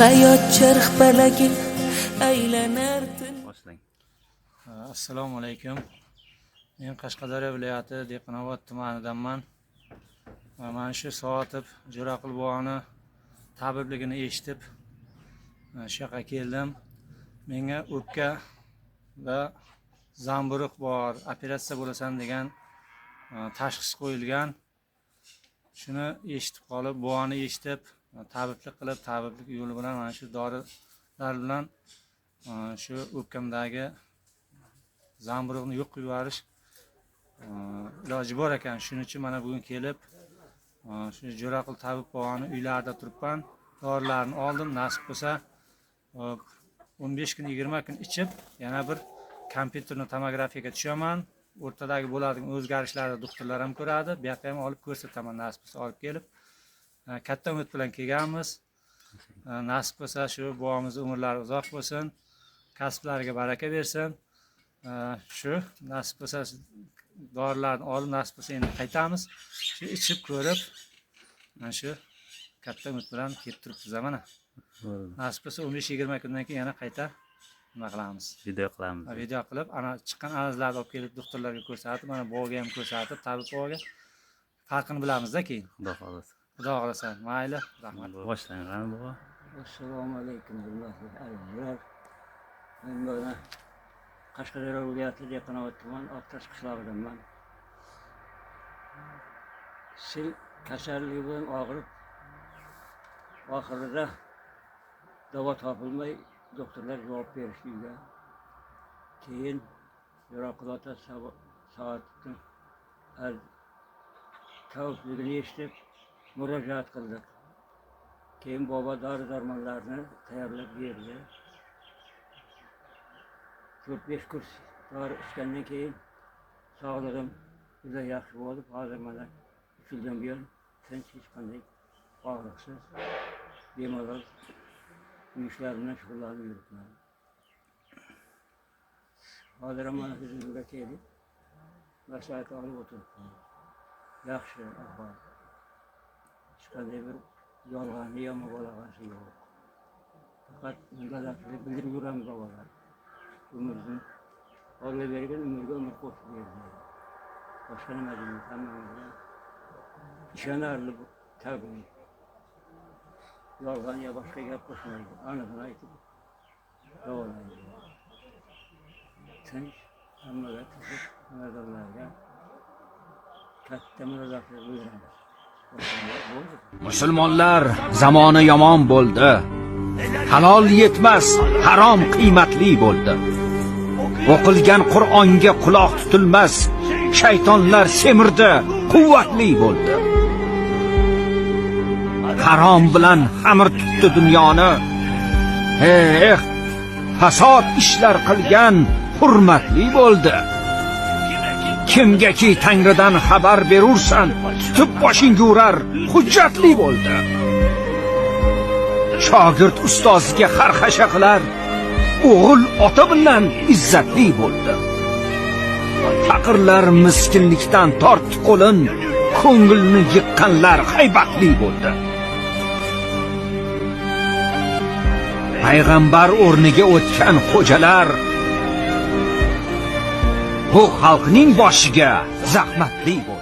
hayot charxpalagi aylanar tun. Assalomu alaykum. Men Qashqadaryo viloyati Dehqonobod tumanidanman. Mana shu Soatib Jo'raqul buvoni tabibligini eshitib shu yoqqa keldim. Menga o'pka va zamburug' bor, operatsiya bo'lasan degan tashxis qo'yilgan. Shuni eshitib qolib, buvoni eshitib, tabiblik qilib, tabiblik yo'li bilan mana shu dorilar bilan shu o'pkamdagi zamburug'ni yo'q qilib yuborish iloji bor ekan. Shuning uchun mana bugun kelib shu Jo'raqul tabib buvoni uylarida turibman. Dorilarni oldim, nasib bo'lsa 15 kun 20 kun ichib yana bir kompyuterni tomografiyaga tushaman. O'rtadagi bo'ladigan o'zgarishlarni doktorlar ham ko'radi. Bu yoqqa ham olib ko'rsataman, nasib bo'lsa olib kelib. Katta umid bilan kelganmiz. Nasib bo'lsa shu buvamiz umrlari uzoq bo'lsin, kasblariga baraka bersin. Shu nasib bo'lsa dorilarni olib, nasib bo'lsa endi qaytamiz. Shu ichib ko'rib, mana shu katta umid bilan kelib turibmiz mana. Nasib bo'lsa 15-20 kundan keyin yana qayta nima qilamiz? Video qilamiz. Video qilib, ana chiqqan analizlarni olib kelib doktorlarga ko'rsatib, mana buvaga ham ko'rsatib, tabib buvaga farqini bilamiz-da keyin. Xudo xolasa. Xudo xolasa. Mayli, rahmat. Boshlang, buva. Assalomu alaykum, hurmatli azizlar. Men mana Qashqadaryo viloyati Dehqonobod tumani Oqtash qishlog'idanman. Sil kasalligi bilan og'rib, oxirida davo topilmay doktorlar javob berishdi. Keyin Jo'raqul ota Soatibni tavsiyasini eshitib murojaat qildik. Keyin bobo dori-darmonlarni tayyorlab berdi. 4-5 kurs dori ichgandan keyin sog'lig'im juda yaxshi bo'lib, hozir mana 3 yildan buyon tinch, hech qanday og'riqsiz bemalol ishlar bilan shug'ullanib yuribman. Hozir ham mana huzurga kelib, maslahat olib o'tiribman. Yaxshi ahvol. Hech qanday bir yolg'onni yomon bo'lag'asi yo'q. Faqat bunday bildirib yuramiz bolalar. Umrni Alloh bergan umrga umr qo'shib berdi. Boshqa nima deymiz, hammamizga ishonarli tabiiy. Yolg'on ya boshqa gap qo'shmaydi. Aniqni aytib davolaydi. Tinch, hammaga tinch, xonadonlarga katta murojaatlar bildiramiz. Musulmonlar zamoni yomon bo'ldi. Halol yetmas, harom qiymatli bo'ldi. O'qilgan Qur'onga quloq tutilmas, shaytonlar semirdi, quvvatli bo'ldi. Harom bilan xamir tutdi dunyoni. Fasod ishlar qilgan hurmatli bo'ldi. Kimgaki Tangridan xabar berursan, tutib boshingga urar, hujjatli bo'ldi. Shogird ustoziga xarxasha qilar, o'g'il ota bilan izzatli bo'ldi. Faqirlar miskinlikdan tortdi qo'lin, ko'ngilni yiqqanlar haybatli bo'ldi. Payg'ambar o'rniga o'tgan xo'jalar bu xalqning boshiga zahmatli bo'ldi.